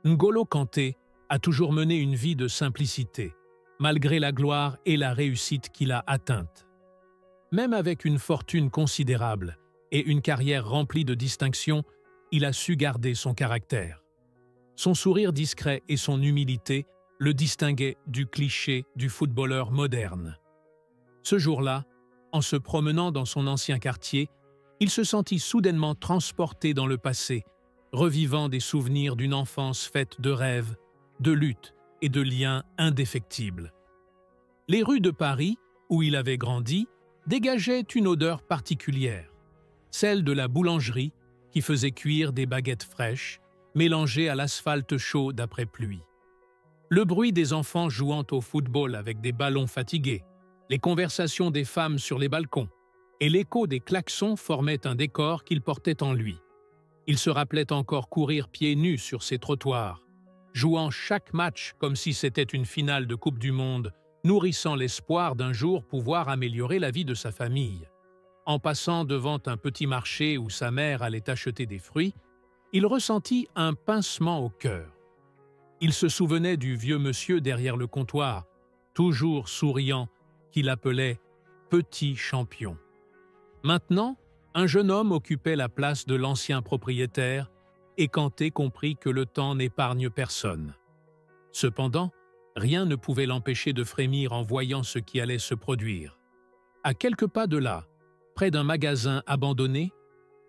N'Golo Kanté a toujours mené une vie de simplicité, malgré la gloire et la réussite qu'il a atteintes. Même avec une fortune considérable et une carrière remplie de distinctions, il a su garder son caractère. Son sourire discret et son humilité le distinguaient du cliché du footballeur moderne. Ce jour-là, en se promenant dans son ancien quartier, il se sentit soudainement transporté dans le passé, revivant des souvenirs d'une enfance faite de rêves, de luttes et de liens indéfectibles. Les rues de Paris, où il avait grandi, dégageaient une odeur particulière, celle de la boulangerie qui faisait cuire des baguettes fraîches, mélangées à l'asphalte chaud d'après pluie. Le bruit des enfants jouant au football avec des ballons fatigués, les conversations des femmes sur les balcons et l'écho des klaxons formaient un décor qu'il portait en lui. Il se rappelait encore courir pieds nus sur ces trottoirs, jouant chaque match comme si c'était une finale de Coupe du Monde, nourrissant l'espoir d'un jour pouvoir améliorer la vie de sa famille. En passant devant un petit marché où sa mère allait acheter des fruits, il ressentit un pincement au cœur. Il se souvenait du vieux monsieur derrière le comptoir, toujours souriant, qu'il appelait « petit champion ». Maintenant, un jeune homme occupait la place de l'ancien propriétaire et Kanté comprit que le temps n'épargne personne. Cependant, rien ne pouvait l'empêcher de frémir en voyant ce qui allait se produire. À quelques pas de là, près d'un magasin abandonné,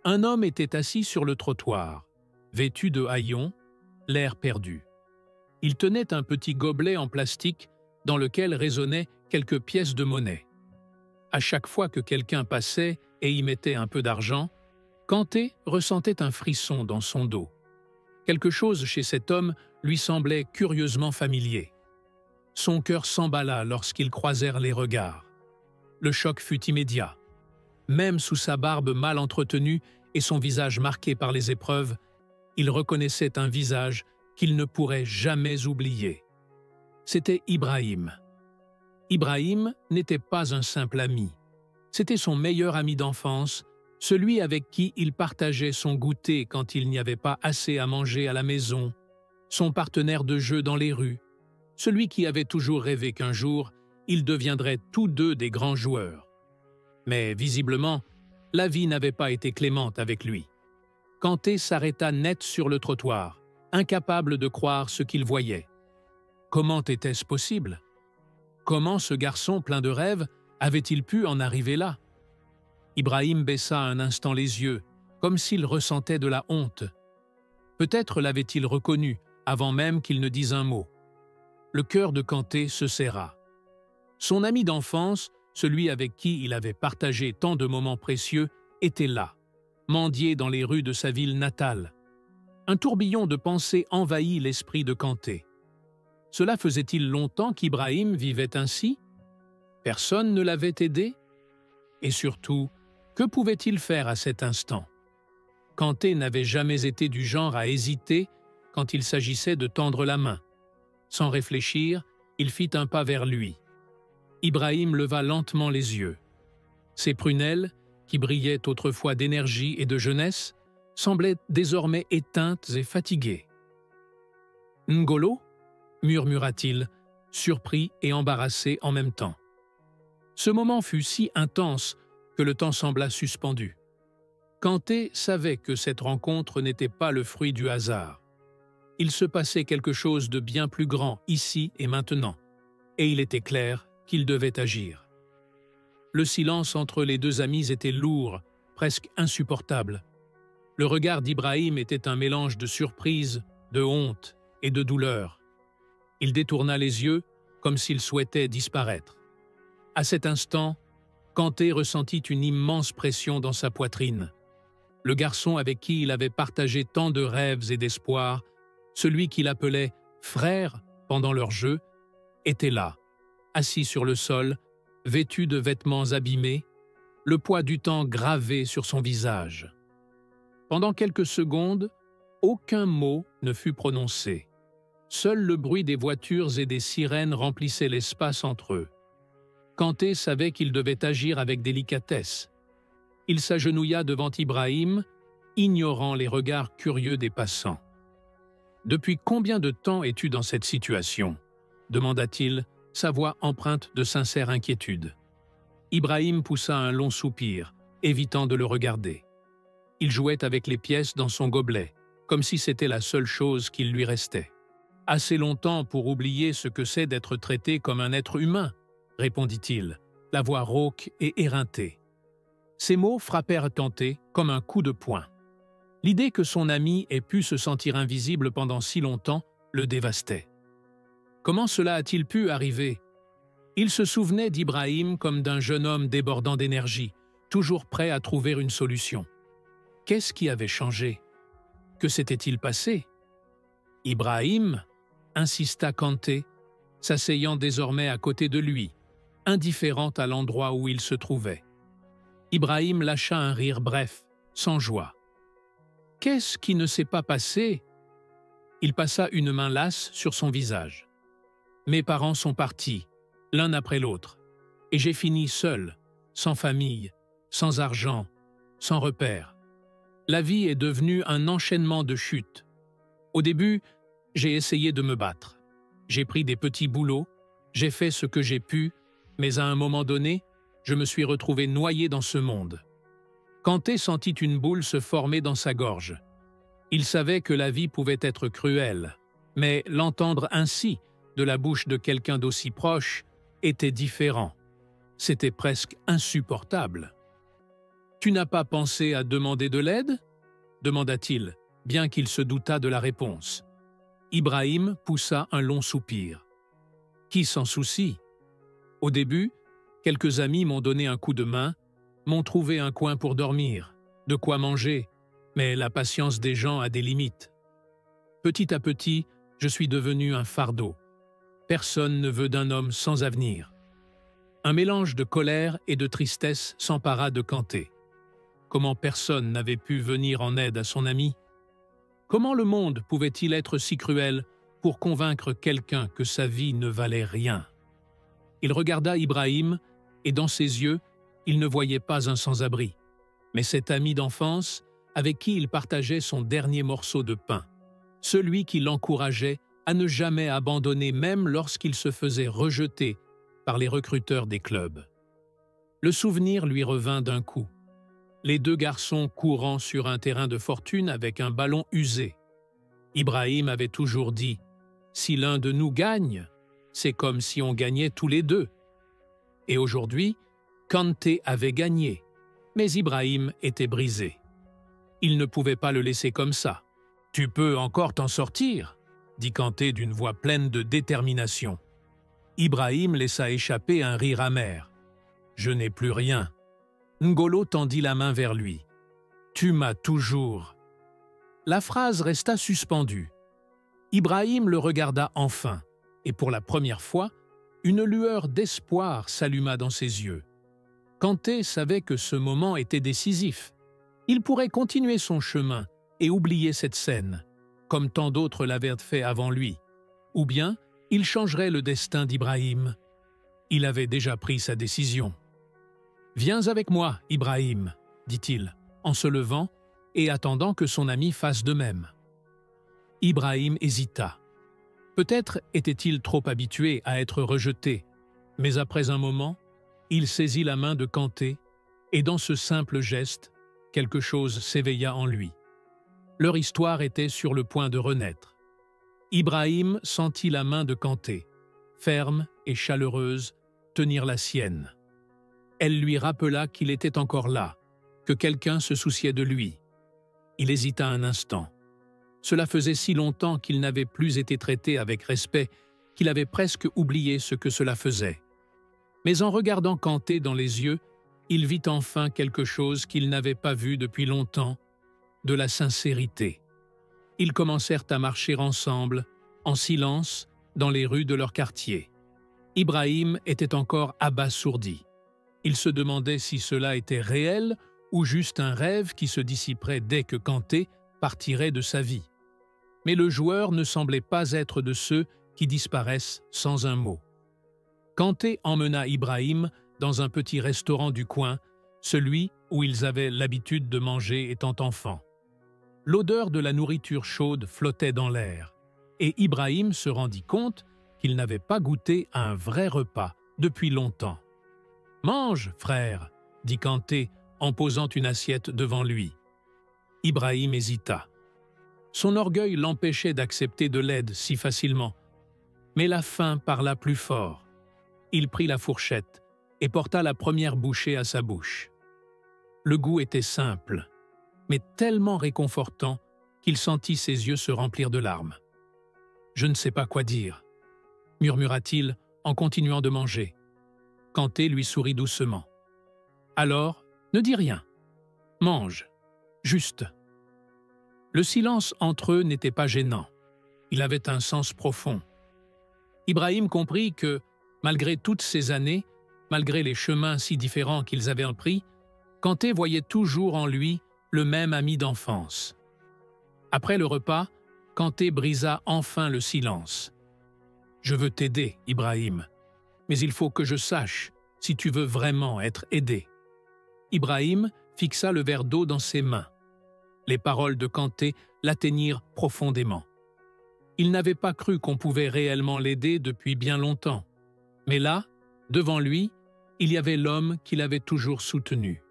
un homme était assis sur le trottoir, vêtu de haillons, l'air perdu. Il tenait un petit gobelet en plastique dans lequel résonnaient quelques pièces de monnaie. À chaque fois que quelqu'un passait et y mettait un peu d'argent, Kanté ressentait un frisson dans son dos. Quelque chose chez cet homme lui semblait curieusement familier. Son cœur s'emballa lorsqu'ils croisèrent les regards. Le choc fut immédiat. Même sous sa barbe mal entretenue et son visage marqué par les épreuves, il reconnaissait un visage qu'il ne pourrait jamais oublier. C'était Ibrahim. Ibrahim n'était pas un simple ami. C'était son meilleur ami d'enfance, celui avec qui il partageait son goûter quand il n'y avait pas assez à manger à la maison, son partenaire de jeu dans les rues, celui qui avait toujours rêvé qu'un jour, ils deviendraient tous deux des grands joueurs. Mais visiblement, la vie n'avait pas été clémente avec lui. Kanté s'arrêta net sur le trottoir, incapable de croire ce qu'il voyait. Comment était-ce possible? Comment ce garçon plein de rêves avait-il pu en arriver là? Ibrahim baissa un instant les yeux, comme s'il ressentait de la honte. Peut-être l'avait-il reconnu avant même qu'il ne dise un mot. Le cœur de Kanté se serra. Son ami d'enfance, celui avec qui il avait partagé tant de moments précieux, était là, mendié dans les rues de sa ville natale. Un tourbillon de pensées envahit l'esprit de Kanté. Cela faisait-il longtemps qu'Ibrahim vivait ainsi? Personne ne l'avait aidé? Et surtout, que pouvait-il faire à cet instant? Kanté n'avait jamais été du genre à hésiter quand il s'agissait de tendre la main. Sans réfléchir, il fit un pas vers lui. Ibrahim leva lentement les yeux. Ses prunelles, qui brillaient autrefois d'énergie et de jeunesse, semblaient désormais éteintes et fatiguées. « N'Golo » murmura-t-il, surpris et embarrassé en même temps. Ce moment fut si intense que le temps sembla suspendu. Kanté savait que cette rencontre n'était pas le fruit du hasard. Il se passait quelque chose de bien plus grand ici et maintenant, et il était clair qu'il devait agir. Le silence entre les deux amis était lourd, presque insupportable. Le regard d'Ibrahim était un mélange de surprise, de honte et de douleur. Il détourna les yeux comme s'il souhaitait disparaître. À cet instant, Kanté ressentit une immense pression dans sa poitrine. Le garçon avec qui il avait partagé tant de rêves et d'espoirs, celui qu'il appelait « frère » pendant leur jeu, était là, assis sur le sol, vêtu de vêtements abîmés, le poids du temps gravé sur son visage. Pendant quelques secondes, aucun mot ne fut prononcé. Seul le bruit des voitures et des sirènes remplissait l'espace entre eux. Kanté savait qu'il devait agir avec délicatesse. Il s'agenouilla devant Ibrahim, ignorant les regards curieux des passants. « Depuis combien de temps es-tu dans cette situation ?» demanda-t-il, sa voix empreinte de sincère inquiétude. Ibrahim poussa un long soupir, évitant de le regarder. Il jouait avec les pièces dans son gobelet, comme si c'était la seule chose qu'il lui restait. « Assez longtemps pour oublier ce que c'est d'être traité comme un être humain, » répondit-il, la voix rauque et éreintée. Ces mots frappèrent Kanté comme un coup de poing. L'idée que son ami ait pu se sentir invisible pendant si longtemps le dévastait. Comment cela a-t-il pu arriver? Il se souvenait d'Ibrahim comme d'un jeune homme débordant d'énergie, toujours prêt à trouver une solution. Qu'est-ce qui avait changé? Que s'était-il passé? Ibrahim, insista Kanté, s'asseyant désormais à côté de lui, indifférent à l'endroit où il se trouvait. Ibrahim lâcha un rire bref, sans joie. « Qu'est-ce qui ne s'est pas passé ?» Il passa une main lasse sur son visage. « Mes parents sont partis, l'un après l'autre, et j'ai fini seul, sans famille, sans argent, sans repère. La vie est devenue un enchaînement de chutes. Au début, j'ai essayé de me battre. J'ai pris des petits boulots, j'ai fait ce que j'ai pu, mais à un moment donné, je me suis retrouvé noyé dans ce monde. » Kanté sentit une boule se former dans sa gorge. Il savait que la vie pouvait être cruelle, mais l'entendre ainsi, de la bouche de quelqu'un d'aussi proche, était différent. C'était presque insupportable. « Tu n'as pas pensé à demander de l'aide ?» demanda-t-il, bien qu'il se doutât de la réponse. Ibrahim poussa un long soupir. « Qui s'en soucie ? Au début, quelques amis m'ont donné un coup de main, m'ont trouvé un coin pour dormir, de quoi manger, mais la patience des gens a des limites. Petit à petit, je suis devenu un fardeau. Personne ne veut d'un homme sans avenir. » Un mélange de colère et de tristesse s'empara de Kanté. Comment personne n'avait pu venir en aide à son ami? Comment le monde pouvait-il être si cruel pour convaincre quelqu'un que sa vie ne valait rien? Il regarda Ibrahim, et dans ses yeux, il ne voyait pas un sans-abri, mais cet ami d'enfance avec qui il partageait son dernier morceau de pain, celui qui l'encourageait à ne jamais abandonner même lorsqu'il se faisait rejeter par les recruteurs des clubs. Le souvenir lui revint d'un coup. Les deux garçons courant sur un terrain de fortune avec un ballon usé. Ibrahim avait toujours dit « Si l'un de nous gagne, c'est comme si on gagnait tous les deux. » Et aujourd'hui, Kanté avait gagné, mais Ibrahim était brisé. Il ne pouvait pas le laisser comme ça. « Tu peux encore t'en sortir » dit Kanté d'une voix pleine de détermination. Ibrahim laissa échapper un rire amer. « Je n'ai plus rien. » N'Golo tendit la main vers lui. « Tu m'as toujours. » La phrase resta suspendue. Ibrahim le regarda enfin, et pour la première fois, une lueur d'espoir s'alluma dans ses yeux. Kanté savait que ce moment était décisif. Il pourrait continuer son chemin et oublier cette scène, comme tant d'autres l'avaient fait avant lui. Ou bien, il changerait le destin d'Ibrahim. Il avait déjà pris sa décision. « Viens avec moi, Ibrahim, » dit-il, en se levant et attendant que son ami fasse de même. Ibrahim hésita. Peut-être était-il trop habitué à être rejeté, mais après un moment, il saisit la main de Kanté et dans ce simple geste, quelque chose s'éveilla en lui. Leur histoire était sur le point de renaître. Ibrahim sentit la main de Kanté, ferme et chaleureuse, tenir la sienne. Elle lui rappela qu'il était encore là, que quelqu'un se souciait de lui. Il hésita un instant. Cela faisait si longtemps qu'il n'avait plus été traité avec respect qu'il avait presque oublié ce que cela faisait. Mais en regardant Kanté dans les yeux, il vit enfin quelque chose qu'il n'avait pas vu depuis longtemps, de la sincérité. Ils commencèrent à marcher ensemble, en silence, dans les rues de leur quartier. Ibrahim était encore abasourdi. Il se demandait si cela était réel ou juste un rêve qui se dissiperait dès que Kanté partirait de sa vie. Mais le joueur ne semblait pas être de ceux qui disparaissent sans un mot. Kanté emmena Ibrahim dans un petit restaurant du coin, celui où ils avaient l'habitude de manger étant enfants. L'odeur de la nourriture chaude flottait dans l'air, et Ibrahim se rendit compte qu'il n'avait pas goûté à un vrai repas depuis longtemps. « Mange, frère !» dit Kanté en posant une assiette devant lui. Ibrahim hésita. Son orgueil l'empêchait d'accepter de l'aide si facilement. Mais la faim parla plus fort. Il prit la fourchette et porta la première bouchée à sa bouche. Le goût était simple, mais tellement réconfortant qu'il sentit ses yeux se remplir de larmes. « Je ne sais pas quoi dire », murmura-t-il en continuant de manger. Kanté lui sourit doucement. « Alors, ne dis rien. Mange. Juste. » Le silence entre eux n'était pas gênant. Il avait un sens profond. Ibrahim comprit que, malgré toutes ces années, malgré les chemins si différents qu'ils avaient pris, Kanté voyait toujours en lui le même ami d'enfance. Après le repas, Kanté brisa enfin le silence. « Je veux t'aider, Ibrahim, mais il faut que je sache si tu veux vraiment être aidé. » Ibrahim fixa le verre d'eau dans ses mains. Les paroles de Kanté l'atteignirent profondément. Il n'avait pas cru qu'on pouvait réellement l'aider depuis bien longtemps. Mais là, devant lui, il y avait l'homme qu'il avait toujours soutenu.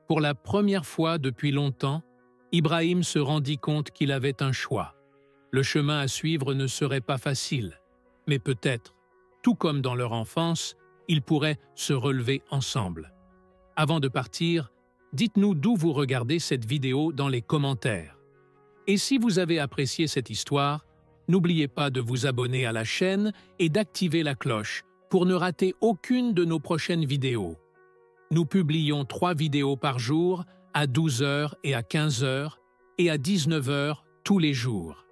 Pour la première fois depuis longtemps, Ibrahim se rendit compte qu'il avait un choix. Le chemin à suivre ne serait pas facile, mais peut-être, tout comme dans leur enfance, ils pourraient se relever ensemble. Avant de partir, dites-nous d'où vous regardez cette vidéo dans les commentaires. Et si vous avez apprécié cette histoire, n'oubliez pas de vous abonner à la chaîne et d'activer la cloche pour ne rater aucune de nos prochaines vidéos. Nous publions 3 vidéos par jour à 12h et à 15h et à 19h tous les jours.